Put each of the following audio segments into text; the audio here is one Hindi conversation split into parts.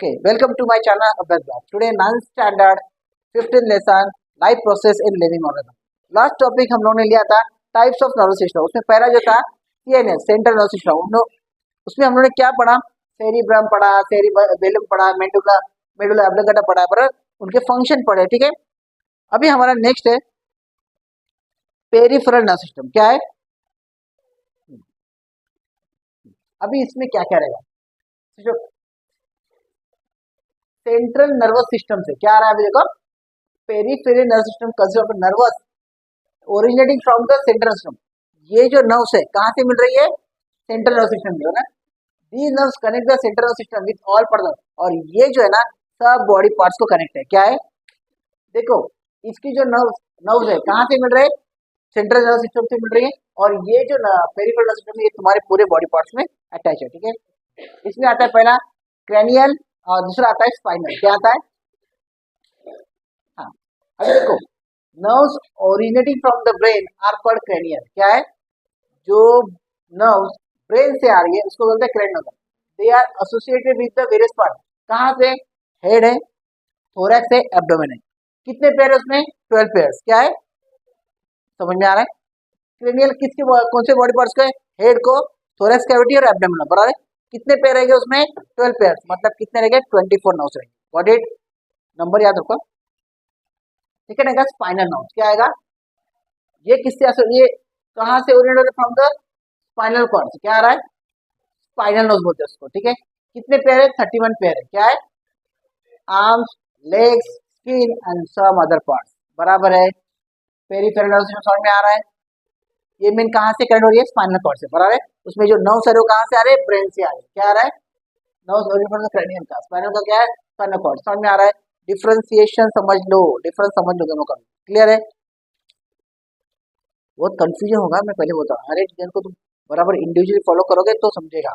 Okay, welcome to my channel Abhyas Blog. Today 9th standard 15th lesson life process in living organism. Last topic हम लोगों ने लिया था टाइप्स ऑफ नर्वस सिस्टम. उसमें पहला जो था सीएनएस सेंट्रल नर्वस सिस्टम. उसमें हम लोगों ने क्या पढ़ा? सेरिब्रम पढ़ा, सेरिबेलम पढ़ा, मेडुला मेडुला ऑब्लिंगेटा पढ़ा, पर उनके फंक्शन पढ़े. ठीक है, अभी हमारा नेक्स्ट है पेरिफेरल नर्वस सिस्टम. क्या है अभी इसमें क्या क्या रहेगा? सेंट्रल नर्वस सिस्टम से क्या आ रहा है? अभी देखो, peripheral nervous system consist of nervous originating from the central system. ये जो नर्व्स है कहाँ से मिल रही है? सेंट्रल नर्वस सिस्टम में ना. These nerves connect the central nervous system with all parts. और ये जो है ना सब बॉडी पार्ट्स को कनेक्ट है. क्या है? देखो, इसकी जो नर्व्स है कहाँ से मिल रहे हैं? सेंट्रल नर्वस सिस्टम से मिल रही है. और ये जो पेरिफेरल नर्वस सिस्टम है ये तुम्हारे पूरे बॉडी पार्ट्स में अटैच है. ठीक है, इसमें आता है पहला क्रैनियल और दूसरा आता है स्पाइनल. क्या आता है? हाँ, अभी देखो, nerves originating from the brain are called cranial. क्या है? जो नर्व्स ब्रेन से आ रही है उसको बोलते हैं cranial. They are associated with the various part. कहाँ से? हेड है, थोरैक्स है, एब्डोमेन है. कितने पेयर है उसमें? 12 पेयर्स. क्या है? समझ में आ रहा है? क्रैनियल किसके कौन से बॉडी पार्ट्स के? हेड को, थोरैक्स कैविटी और एब्डोमेन. बराबर है. कितने पेयर रहेंगे उसमें? 12 पेयर. मतलब कितने रहेंगे? 24 नर्व्स रहेंगे. व्हाट इट नंबर याद रखो. ठीक है ना. स्पाइनल नर्व्स क्या आएगा? ये किससे ये कहाँ से ओरिजिनेट होते? From the spinal cord. क्या आ रहा है? स्पाइनल नर्व्स बोलते हैं उसको. ठीक है, कितने पेयर है? 31 पेयर है. क्या है? Arms, legs, skin and some other parts. बराबर है. पेरिफेरल नर्व्स सिस्टम समझ में आ रहा है? ये मेन कहाँ से कनेक्ट हो रही है? स्पाइनल कॉर्ड से. बराबर है. उसमें जो नर्व्स है वो कहाँ से आ रहे हैं? ब्रेन से आ रहे हैं. क्या आ रहा है? नर्व्स ओरिजिनेट क्रैनियम का. स्पाइनल का क्या है? Spinal cord. समझ में आ रहा है? डिफरेंशिएशन समझ लो, डिफरेंस समझ लो दोनों का. क्लियर है? बहुत कंफ्यूजन होगा, मैं पहले बोलता हूँ. हर एक जन को तुम बराबर इंडिविजुअली फॉलो करोगे तो समझेगा,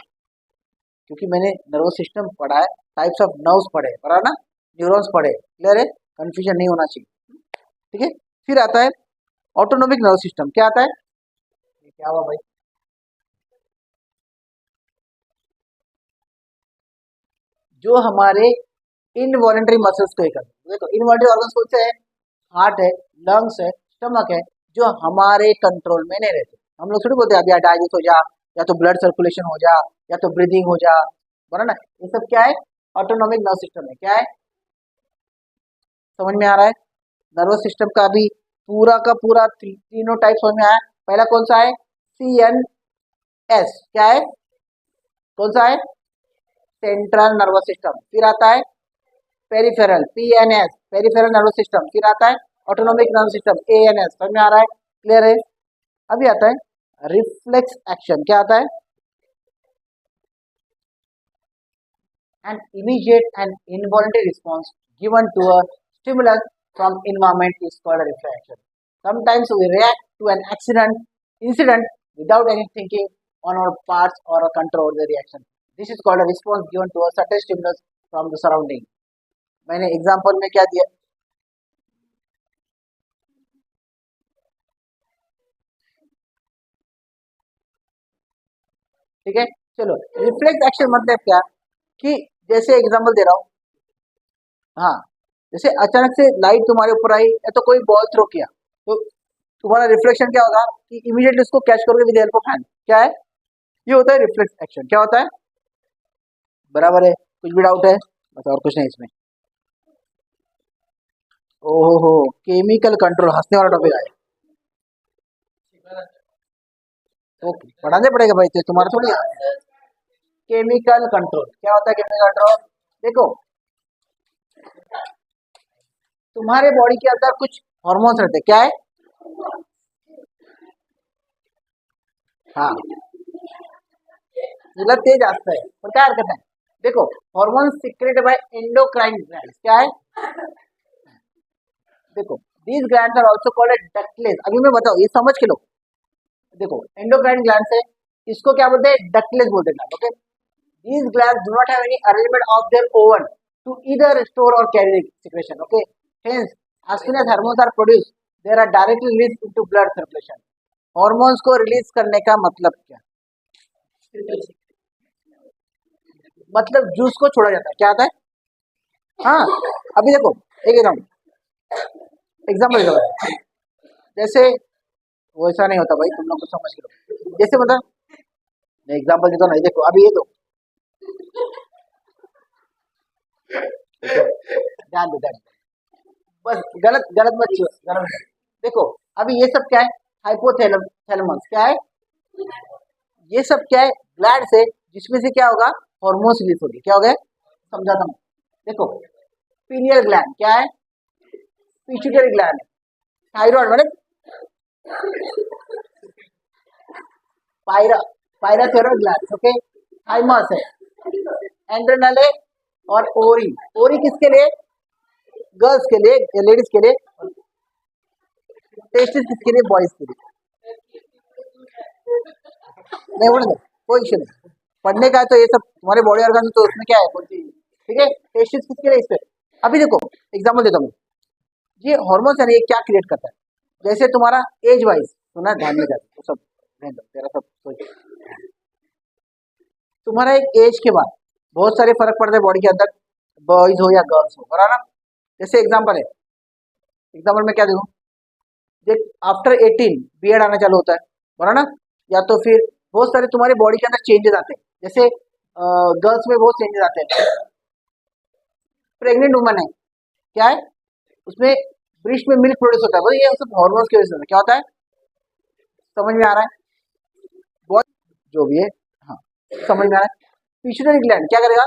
क्योंकि मैंने नर्वस सिस्टम पढ़ा है, टाइप्स ऑफ नर्व्स पढ़े, बराबर ना, न्यूरॉन्स पढ़े. क्लियर है? कंफ्यूजन नहीं होना चाहिए. ठीक है, फिर आता है ऑटोनोमिक नर्वस सिस्टम. क्या आता है? क्या हुआ भाई? जो हमारे इनवॉलेंटरी मसल्स को कर, देखो इनवॉलेंटरी ऑर्गन्स कौन से है? हार्ट है, लंग्स है, स्टमक है, जो हमारे कंट्रोल में नहीं रहते. हम लोग थोड़ी बोलते हैं या डाइजेस्ट हो जा, या तो ब्लड सर्कुलेशन हो जा, या तो ब्रीदिंग हो जा, बराबर ना. ये सब क्या है? ऑटोनोमिक नर्वस सिस्टम है. क्या है? समझ में आ रहा है? नर्वस सिस्टम का भी पूरा का पूरा तीनों टाइप समझ में आया. पहला कौन सा है? CNS. क्या है? कौन सा है? Central nervous system. फिर आता है peripheral, PNS, peripheral nervous system. फिर आता है ऑटोनोमिक नर्वस सिस्टम, ANS. समझ में आ रहा है? क्लियर है? अभी आता है रिफ्लेक्स एक्शन. क्या आता है? An immediate and involuntary response given to a stimulus from environment is called a reflex action. Sometimes we react to an incident without any thinking on our parts or a control the reaction. This is called a response given to a certain stimulus from the surrounding. मैंने एग्जांपल में क्या दिया? ठीक है, चलो. रिफ्लेक्स एक्शन मतलब क्या? कि जैसे एग्जांपल दे रहा हूँ. हाँ, जैसे अचानक से लाइट तुम्हारे ऊपर आई या तो कोई बॉल थ्रो किया, तो तुम्हारा रिफ्लेक्शन क्या होगा? कि इमीडिएटली उसको कैच करोगे विद हेल्प ऑफ हैंड. क्या है? ये होता है रिफ्लेक्स एक्शन. क्या होता है? बराबर है. कुछ भी डाउट है? बस और कुछ नहीं इसमें. ओहो हो, केमिकल कंट्रोल, हंसने वाला टॉपिक आया. ओके, पढ़ाने पड़ेगा भाई, तो तुम्हारा थोड़ी. केमिकल कंट्रोल क्या होता है? केमिकल कंट्रोल देखो, तुम्हारे बॉडी के अंदर कुछ हार्मोन्स रहते हैं. क्या है? हाँ, मतलब तेज आता है, पर क्या करता है? देखो, hormone secrete by endocrine glands. क्या है? देखो, these glands are also called ductless. अभी मैं बताऊं, ये समझ के लो. देखो, एंडोक्राइन ग्लैंड्स है, इसको क्या बोलते हैं? डक्टलेस बोलते हैं. Okay, these glands do not have any arrangement of their own to either store और carry secretion. Okay, hence as soon as hormones are produced they are directly released into blood circulation. Hormones को रिलीज करने का मतलब क्या? मतलब जूस को छोड़ा जाता है. क्या आता है? हाँ, अभी देखो एक एग्जाम्पल दो, जैसे वो ऐसा नहीं होता भाई, तुम लोग को समझ लो, जैसे मतलब मैं एग्जाम्पल देता हूँ ना, देखो अभी ये दो, ध्यान दो, बस गलत गलत मत छुओ, गलत मत। देखो अभी ये सब क्या है, हाइपोथैलेमस क्या है, ये सब क्या है, ग्लैंड से, जिसमें से क्या होगा, हार्मोन्स रिलीज होगी, क्या हो गया, समझाता हूँ। देखो पीनियल ग्लैंड क्या है, पिट्यूटरी ग्लैंड, थायराइड मतलब पायरा पायराथायरॉइड ग्लैंड, ओके, थाइमस है, एंड्रेनल है, और ओरी, ओरी किसके लिए, गर्ल्स के लिए, लेडीज के लिए, टेस्टिस किसके लिए, बॉयज के लिए। नहीं बोले तो कोई इशू नहीं, पढ़ने का है तो ये सब तुम्हारे बॉडी ऑर्गन तो उसमें क्या है, कौन सी, ठीक है, टेस्टिस किसके लिए, इस पे। अभी देखो एग्जाम्पल देता हूँ, ये हार्मोन्स है ना, ये क्या क्रिएट करता है, जैसे तुम्हारा एज वाइज सुना, ध्यान में जाता तो सब रहने दो, तेरा सब सोच, तुम्हारा एक एज के बाद बहुत सारे फर्क पड़ते हैं बॉडी के अंदर, बॉयज हो या गर्ल्स हो, बराबर ना। जैसे एग्जाम्पल है, एग्जाम्पल में क्या देखो, देख आफ्टर 18 बियर्ड आना चालू होता है, बराबर ना, या तो फिर बहुत सारे तुम्हारे बॉडी के अंदर चेंजेस आते हैं, जैसे गर्ल्स में बहुत चेंजेस आते हैं, प्रेग्नेंट वुमन है, क्या है, उसमें ब्रेस्ट में मिल्क प्रोड्यूस होता है, तो ये सब हार्मोन्स की वजह से होता है। क्या होता है, समझ में आ रहा है, बहुत जो भी है, हाँ समझ में आ रहा है। पिट्यूटरी ग्लैंड क्या करेगा,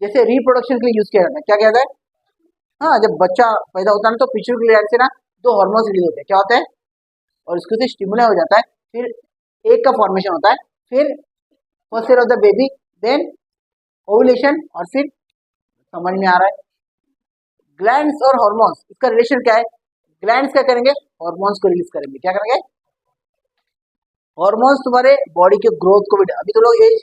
जैसे रिप्रोडक्शन के लिए यूज किया जाता है, क्या कहता है, हाँ जब बच्चा पैदा होता है ना, तो पिट्यूटरी ग्लैंड से ना दो हार्मोन्स रिलीज होते हैं, क्या होता है, और इसको से स्टिमुलेट हो जाता है, फिर एक का फॉर्मेशन होता है, फिर first year of the baby, then ovulation, और फिर, समझ में आ रहा है, ग्लैंड्स और हार्मोन्स इसका रिलेशन क्या है, ग्लैंड्स क्या करेंगे, हार्मोन्स को रिलीज करेंगे, क्या करेंगे, हार्मोन्स तुम्हारे बॉडी के ग्रोथ को भी, अभी तो लोग एज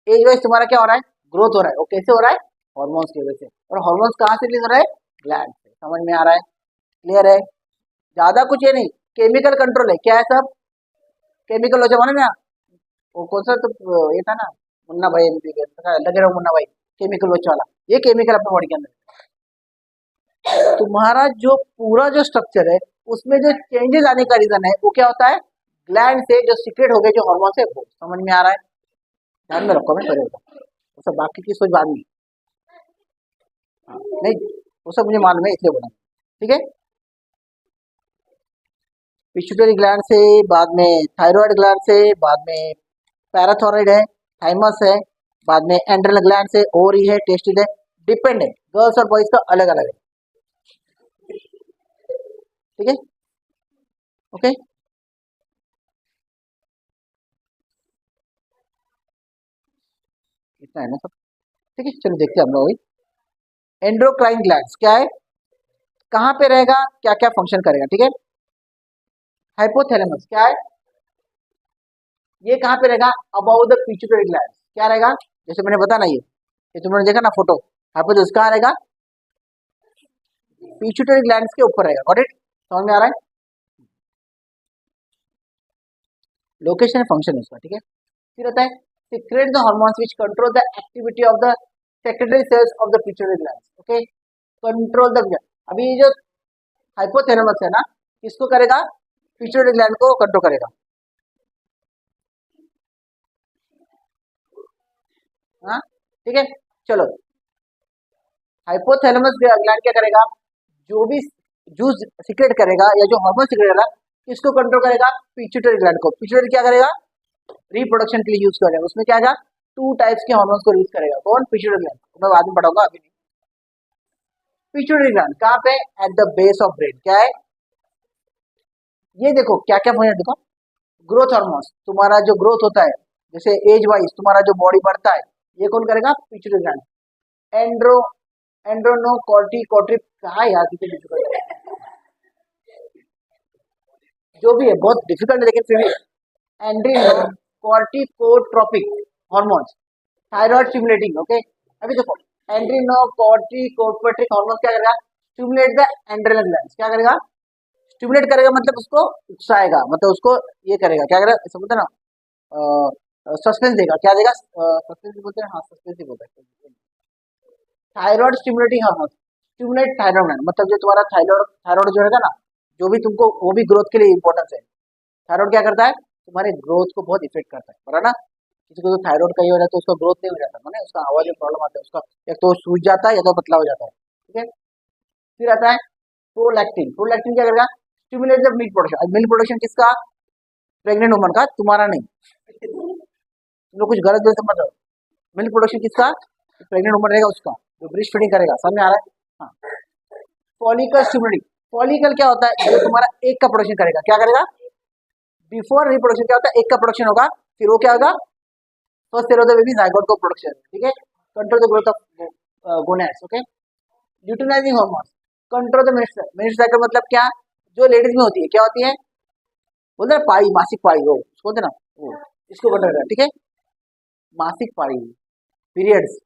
एज वाइज तुम्हारा क्या हो रहा है, ग्रोथ हो रहा है, वो कैसे हो रहा है, हार्मोन्स की वजह से, और हार्मोन्स कहाँ से रिलीज हो रहा है, ग्लैंड से, समझ में आ रहा है, क्लियर है, ज्यादा कुछ ये नहीं, केमिकल कंट्रोल है, क्या है सब, केमिकल हो जमाने ना, वो कौन सा तो ये था ना, मुन्ना भाई लगे रहो मुन्ना भाई, केमिकल वॉच वाला, ये केमिकल अपने बॉडी के अंदर, तुम्हारा जो पूरा जो स्ट्रक्चर है, उसमें जो चेंजेस आने का रीजन है, वो क्या होता है, ग्लैंड से जो सीक्रेट हो गए जो हार्मोन है, वो समझ में आ रहा है, ध्यान में रखो, मैं पहले होता वो सब बाकी की सोच बाद में, हाँ, नहीं वो सब मुझे मालूम है इसलिए बोला, ठीक है। पिट्यूटरी ग्लैंड से, बाद में थायराइड ग्लैंड से, बाद में पैराथायराइड है, थाइमस है, बाद में एंड्रेनल ग्लैंड से ओवरी है, टेस्टिस है, डिपेंड है, गर्ल्स और बॉयज का अलग अलग है, ठीक है, ओके। इतना है ना सब, ठीक है, चलो देखते हैं हम लोग। एंड्रोक्राइन ग्लैंड्स क्या है, कहाँ पे रहेगा, क्या क्या फंक्शन करेगा, ठीक है। हाइपोथैलेमस क्या है, ये कहाँ पे रहेगा, अबाउ द पिट्यूटरी ग्लैंड, क्या रहेगा, जैसे मैंने बताया ना, ये तुमने देखा ना फोटो, हाइपोथैलेमस कहाँ रहेगा, पिट्यूटरी ग्लैंड्स के ऊपर रहेगा, गॉट इट, समझ में आ रहा है, लोकेशन फंक्शन उसका, ठीक है। फिर होता है secrete the hormones which control the activity of the secretory cells of the pituitary glands, okay, control the, अभी जो हाइपोथैलेमस है ना, किसको करेगा, पिट्यूटरी ग्लैंड को कंट्रोल करेगा, हाँ ठीक है। चलो हाइपोथैलेमस ग्लैंड क्या करेगा, जो भी जूस सीक्रेट करेगा या जो हार्मोन सीक्रेट करेगा, किसको कंट्रोल करेगा, पिट्यूटरी ग्लैंड को, पिट्यूटरी क्या करेगा, रिप्रोडक्शन के लिए यूज करेगा, उसमें क्या आएगा, टू टाइप्स के हार्मोन्स को यूज करेगा, कौन, पिट्यूटरी ग्लैंड, मैं बाद में पढ़ाऊंगा, अभी नहीं। पिट्यूटरी ग्लैंड कहाँ पे, at the base of brain, क्या है, ये देखो क्या क्या फंक्शन, देखो ग्रोथ हार्मोन्स, तुम्हारा जो ग्रोथ होता है, जैसे एज वाइज तुम्हारा जो बॉडी बढ़ता है, ये कौन करेगा, पिट्यूटरी ग्लैंड, एंड्रो एंड्रोनो कॉर्टिकोट्रिप, कहा यार किसी डिफिकल्ट, जो भी है बहुत डिफिकल्ट है, लेकिन फिर भी adrenocorticotropic hormones, thyroid stimulating, okay. अभी देखो एंड्रीनो कॉर्टिकोट्रोपिक हार्मोन क्या करेगा, स्टिमुलेट द एंड्रेनल ग्लैंड्स, क्या करेगा, स्टिमुलेट करेगा मतलब उसको उकसाएगा, मतलब उसको ये करेगा, क्या करेगा, समझते ना, सस्पेंस देगा, क्या देगा, सस्पेंस बोलते हैं, हाँ सस्पेंस ही बोलते हैं, thyroid stimulating hormone, stimulate thyroid gland, मतलब जो तुम्हारा थायराइड थायराइड जो है ना, जो भी तुमको वो भी ग्रोथ के लिए इंपॉर्टेंस है। थायराइड क्या करता है, तुम्हारे ग्रोथ को बहुत इफेक्ट करता है, बराबर ना। किसी को तो थायराइड का ही हो जाता है तो उसका ग्रोथ नहीं हो जाता, माने उसका आवाज में प्रॉब्लम आता है, उसका एक तो सूज जाता है या तो पतला हो जाता है, ठीक है। फिर आता है प्रोलैक्टिन, प्रोलैक्टिन क्या करेगा, stimulate the milk production. Milk production किसका, प्रेग्नेंट वुमन का, तुम्हारा नहीं, तुम लोग कुछ गलत गलत समझ रहे हो। मिल्क प्रोडक्शन किसका, प्रेग्नेंट वुमन रहेगा उसका, जो ब्रेस्ट फीडिंग करेगा, समझ में आ रहा है। हाँ, फॉलिकल स्टिमुलेटिंग, फॉलिकल क्या होता है, जो तुम्हारा एक का प्रोडक्शन करेगा, क्या करेगा, बिफोर रिप्रोडक्शन क्या होता है, एक का प्रोडक्शन होगा, फिर वो क्या होगा, first year of the baby zygote को प्रोडक्शन, ठीक है। Control the growth of gonads, okay. Luteinizing hormone, control the menstrual cycle, मतलब क्या, जो लेडीज में होती है, क्या होती है, बोलते हैं पाई, मासिक पाई, वो उसको बोलते हैं ना, वो इसको कंट्रोल करता है, ठीक है। मासिक पाई, पीरियड्स,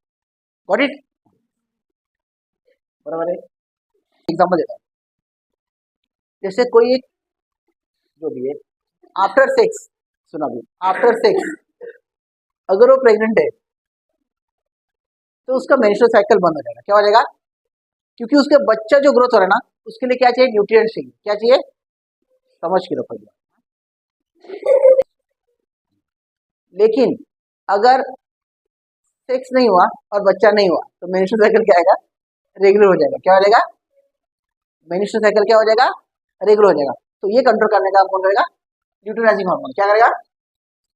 गॉट इट, बराबर है। एग्जांपल देता हूँ, जैसे कोई एक जो भी है, आफ्टर सेक्स, सुना भी, आफ्टर सेक्स अगर वो प्रेग्नेंट है तो उसका मेंस्ट्रुअल साइकिल बंद हो जाएगा, क्या हो जाएगा, क्योंकि उसके बच्चा जो ग्रोथ हो रहा है ना, उसके लिए क्या चाहिए, न्यूट्रिएंट्स चाहिए, क्या चाहिए, समझ के रखो। लेकिन अगर सेक्स नहीं हुआ और बच्चा नहीं हुआ तो मेंस्ट्रुअल साइकिल क्या आएगा, रेगुलर हो जाएगा, क्या हो जाएगा, मेंस्ट्रुअल साइकिल क्या हो जाएगा, रेगुलर हो जाएगा। तो ये कंट्रोल करने का कौन करेगा, ल्यूटिनाइजिंग हार्मोन, क्या करेगा,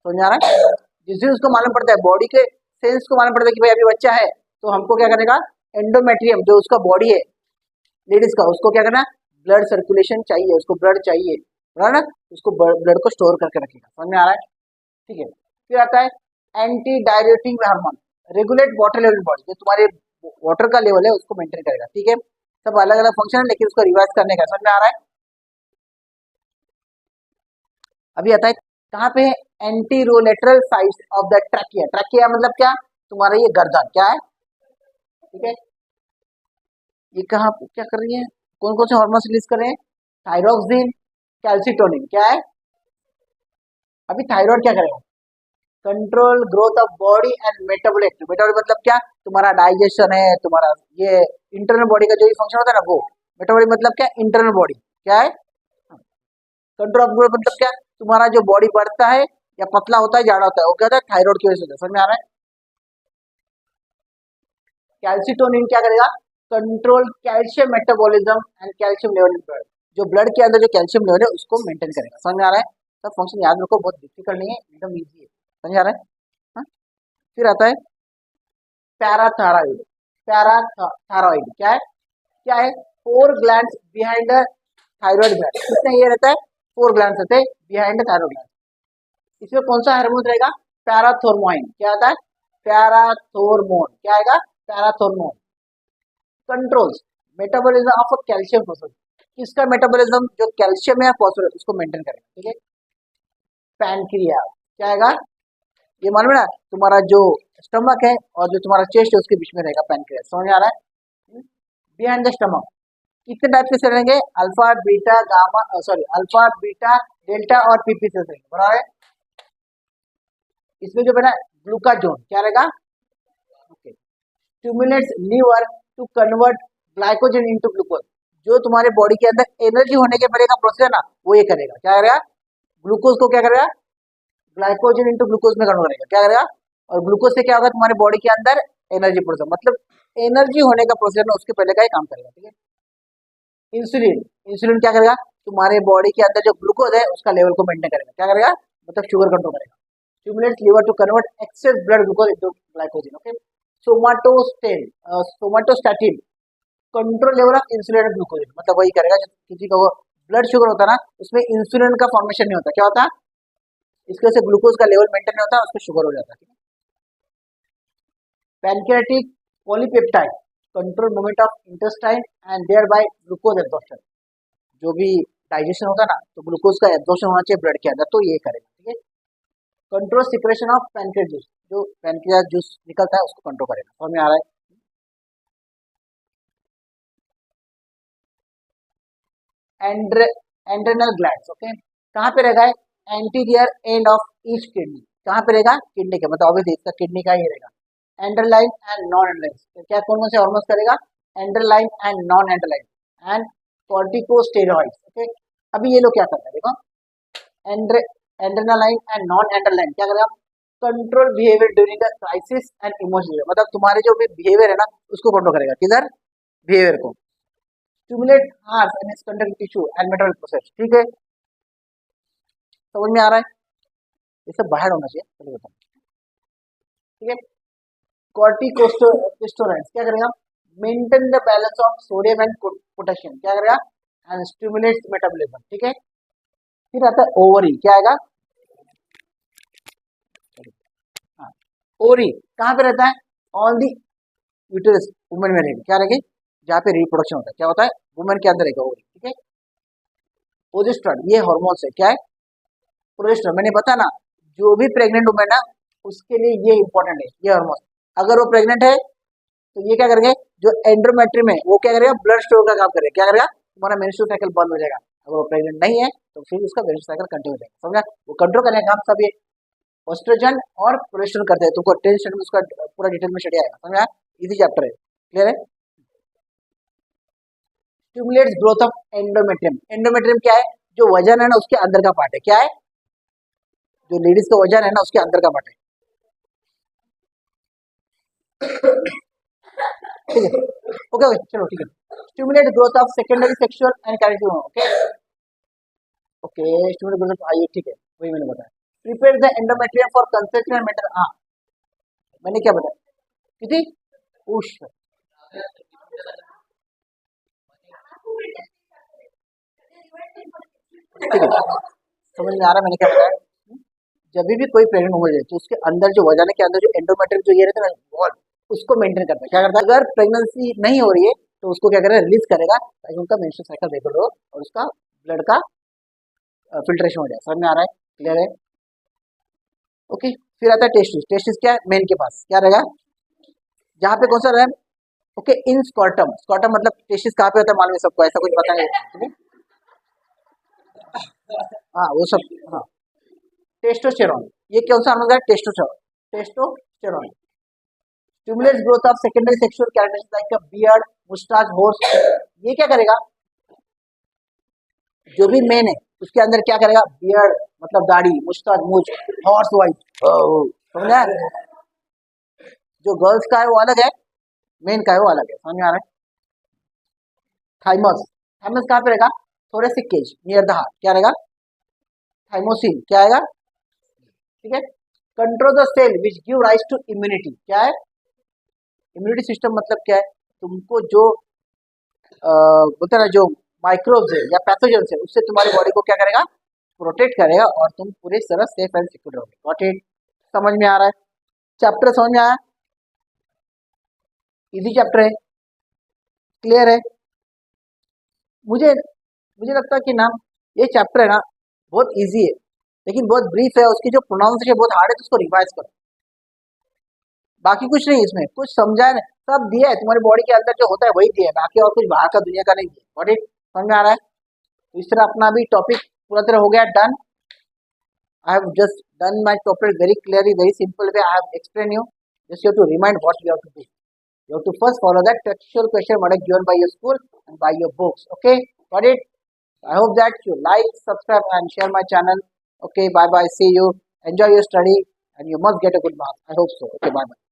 समझ आ रहा है। जिस दिन उसको मालूम पड़ता है, बॉडी के सेंस को मालूम पड़ता है कि भाई अभी बच्चा है, तो हमको क्या करेगा, एंडोमेट्रियम जो उसका बॉडी है लेडीज का, उसको क्या करना, ब्लड सर्कुलेशन चाहिए, उसको ब्लड चाहिए, बराबर ना, उसको ब्लड को स्टोर करके रखेगा, समझ में आ रहा है, ठीक है। फिर आता है anti diuretic hormone, regulate water level body, जो तुम्हारे वाटर का लेवल है उसको मेंटेन करेगा, ठीक है। सब अलग अलग फंक्शन है लेकिन उसको रिवाइज करने का, समझ में आ रहा है। अभी आता है कहाँ पे, anterolateral side of the trachea, trachea मतलब क्या, तुम्हारा ये गर्दन, क्या है, ठीक है। ये कहाँ क्या कर रही है, कौन कौन से हार्मोन रिलीज कर रहे हैं, थायरोक्सिन, कैल्सिटोनिन, क्या है। अभी थायराइड क्या करेगा, control growth of body and metabolic, metabolic मतलब क्या, तुम्हारा डाइजेशन है, तुम्हारा ये इंटरनल बॉडी का जो भी फंक्शन होता है ना वो, मेटाबॉलिक मतलब क्या, इंटरनल बॉडी, क्या है। कंट्रोल ऑफ ग्रोथ मतलब क्या, तुम्हारा जो बॉडी बढ़ता है या पतला होता है, जाड़ा होता है, वो क्या होता है, थायराइड की वजह से होता है, समझ में आ रहा है। कैल्सिटोनिन क्या करेगा, control calcium metabolism and calcium level in blood, जो ब्लड के अंदर जो कैल्शियम लेवल है उसको मेंटेन करेगा, समझ में आ रहा है। सब फंक्शन याद रखो, बहुत डिफिकल्ट नहीं है, एकदम इजी है, समझ आ रहा है। हाँ? फिर आता है पैराथायरॉइड, पैराथायरॉइड क्या है, four glands behind the thyroid gland, कितने ये रहता है, फोर ग्लैंड्स रहते हैं बिहाइंड द थायराइड ग्लैंड। इसमें कौन सा हार्मोन रहेगा, पैराथोर्मोइन, क्या आता है, पैराथोर्मोन, क्या आएगा, parathormone. Controls metabolism of calcium phosphate, किसका मेटाबॉलिज्म, जो कैल्शियम है फॉस्फेट उसको मेंटेन करेगा, ठीक है। पैनक्रियास क्या आएगा, ये मालूम है ना, तुम्हारा जो स्टमक है और जो तुम्हारा चेस्ट है उसके बीच में रहेगा पैनक्रियास, समझ आ रहा है। बिहाइंड द स्टमक कितने टाइप के सेल रहेंगे, alpha beta gamma, sorry alpha beta delta और पीपी सेल्स रहेंगे, बराबर है। इसमें जो बना ग्लूकाजोन क्या रहेगा, okay, stimulates liver to convert glycogen into glucose, जो तुम्हारे बॉडी के अंदर एनर्जी होने के पहले का प्रोसेस है ना, वो ये करेगा, क्या करेगा, ग्लूकोज को क्या करेगा, ग्लाइकोजन इनटू ग्लूकोज में कन्वर्ट करेगा, क्या करेगा, और ग्लूकोज से क्या होगा, तुम्हारे बॉडी के अंदर एनर्जी प्रोसेस, मतलब एनर्जी होने का प्रोसेस है उसके पहले का ही काम करेगा, ठीक है। इंसुलिन, इंसुलिन क्या करेगा, तुम्हारे बॉडी के अंदर जो ग्लूकोज है उसका लेवल को मेंटेन करेगा, क्या करेगा, मतलब शुगर कंट्रोल करेगा। Stimulates liver to convert excess blood glucose into glycogen, okay. Somatostatin control level of insulin glucose, मतलब वही करेगा, जब किसी का वो ब्लड शुगर होता है ना, उसमें इंसुलिन का फॉर्मेशन नहीं होता, क्या होता, इसकी वजह से ग्लूकोज का लेवल मेंटेन नहीं होता, उसको शुगर हो जाता है। Pancreatic polypeptide control movement of intestine and thereby glucose absorption, जो भी डाइजेशन होता है ना तो ग्लूकोज का एब्जॉर्प्शन होना चाहिए ब्लड के अंदर, तो ये करेगा, ठीक है। Control secretion of pancreas juice, जो पैनक्रियास जूस निकलता है उसको कंट्रोल करेगा, समझ में आ रहा है। एंड्रेनल ग्लैंड्स, ओके, कहाँ पे रहेगा, anterior end of each kidney, कहाँ पे रहेगा, किडनी के, मतलब ऑब्वियसली इसका किडनी का ही रहेगा, एंडरलाइन एंड नॉन एंडरलाइन। क्या कौन कौन से हार्मोन्स करेगा? एंडरलाइन and non एंडरलाइन and corticosteroids. Okay, अभी ये लोग क्या करते हैं देखो, एंड्रे एंड्रेनालाइन एंड नॉन एंड्रेनालाइन क्या करेगा? Control behaviour during the crisis and emotional, मतलब तुम्हारे जो भी बिहेवियर है ना उसको कंट्रोल करेगा। किधर? बिहेवियर को। Stimulate heart and conductive tissue and metabolic process. ठीक है, समझ में आ रहा है? ये सब बाहर होना चाहिए, चलो बताओ। ठीक है, कॉर्टिकोस्टेरॉइड्स क्या करेगा? Maintain the balance of sodium and potassium, क्या करेगा? And stimulates metabolism. ठीक है, फिर आता है ओवरी, क्या आएगा? हाँ, ओवरी कहाँ पे रहता है? ऑन दी यूटेरस, वुमेन में रहेगी। क्या रहेगी? जहाँ पे रिप्रोडक्शन होता है। क्या होता है? वुमेन के अंदर रहेगा ओवरी। ठीक है, प्रोजेस्टेरोन ये हार्मोन है। क्या है? प्रोजेस्टेरोन। मैंने बताया ना, जो भी प्रेग्नेंट वुमेन है उसके लिए ये इंपॉर्टेंट है, ये हार्मोन। अगर वो प्रेग्नेंट है तो ये क्या करेंगे? जो एंड्रोमेट्रियम है वो क्या करेगा? ब्लड स्टोर का काम करेगा। क्या करेगा? तुम्हारा मेंस्ट्रुअल साइकिल बंद हो जाएगा। अगर वो प्रेग्नेंट नहीं है तो फिर उसका मेंस्ट्रुअल साइकिल कंटिन्यू हो जाएगा। समझा? वो कंट्रोल करने का काम सब ये एस्ट्रोजन और प्रोजेस्टेरोन करते हैं। तुमको टेंशन में उसका पूरा डिटेल में स्टडी आएगा। समझा? इजी चैप्टर है, क्लियर है? Stimulates growth of endometrium. Endometrium क्या है? जो वजन है ना उसके अंदर का पार्ट है। क्या है? जो लेडीज का वजन है ना उसके अंदर का पार्ट है। ठीक है, ओके ओके, चलो ठीक है। Stimulate growth of secondary sexual and keratin. Okay okay, stimulate growth of, ये ठीक है, वही मैंने बताया। Prepare the endometrium for conception and mental. हाँ, मैंने क्या बताया? किसी उश, ठीक है, समझ में आ रहा है मैंने क्या बताया? जब भी कोई प्रेग्नेंट हो जाए तो उसके अंदर जो वजन के अंदर जो एंडोमेट्रियम जो ये रहता है ना वॉल, उसको मेंटेन करता है। क्या करता है? अगर प्रेगनेंसी नहीं हो रही है तो उसको क्या करेगा? रिलीज करेगा ताकि उनका मेंस्ट्रुअल साइकिल रेगुलर हो और उसका ब्लड का फिल्ट्रेशन हो जाए। समझ में आ रहा है? क्लियर है? ओके, फिर आता है टेस्टिस। टेस्टिस क्या है? मेन के पास क्या रहेगा? जहाँ पे कौन सा रहे? ओके, इन स्कॉटम। स्कॉटम मतलब टेस्टिस कहाँ पे होता है मालूम है सबको? ऐसा कुछ पता नहीं? हाँ वो सब, हाँ। टेस्टोस्टेरोन, ये कौन सा हार्मोन है? Testosterone. Testosterone stimulates growth of secondary sexual characteristics like beard, moustache, hairs. ये क्या करेगा? जो भी मेन है उसके अंदर क्या करेगा? बियर्ड मतलब दाढ़ी, मुस्टाच मूछ, हॉर्स वाइज, समझा? जो गर्ल्स का है वो अलग है, मेन का है वो अलग है। समझ में आ रहा है? थाइमस, थाइमस कहाँ पे रहेगा? Thoracic cage near the heart. क्या रहेगा? थाइमोसिन क्या आएगा? ठीक है, control the cell which give rise to immunity. क्या है? इम्यूनिटी सिस्टम मतलब क्या है? तुमको जो बोलते हैं ना, जो माइक्रोब्स है या पैथोजेंस है उससे तुम्हारी बॉडी को क्या करेगा? प्रोटेक्ट करेगा और तुम पूरी तरह सेफ एंड सिक्योर रहोगे। Got it? समझ में आ रहा है? चैप्टर समझ में आया? इजी चैप्टर है, क्लियर है? मुझे मुझे लगता है कि ना ये चैप्टर है ना बहुत इजी है लेकिन बहुत ब्रीफ है। उसकी जो प्रोनाउंसिएशन बहुत हार्ड है तो उसको रिवाइज करो। बाकी कुछ नहीं इसमें, कुछ समझा है सब दिया है, तुम्हारी बॉडी के अंदर जो होता है वही दिया है, बाकी और कुछ बाहर का दुनिया का नहीं दिया। Got it? समझ में आ रहा है? तो इस तरह अपना भी टॉपिक पूरा तरह हो गया, done. I have just done my topic very clearly, very simple way. I have explained you. Just you have to remind what you have to do. You have to first follow that textual question what is given by your school and by your books. Okay, got it? I hope that you like, subscribe, and share my channel. Okay, bye bye. See you. Enjoy your study, and you must get a good mark. I hope so. Okay, bye bye.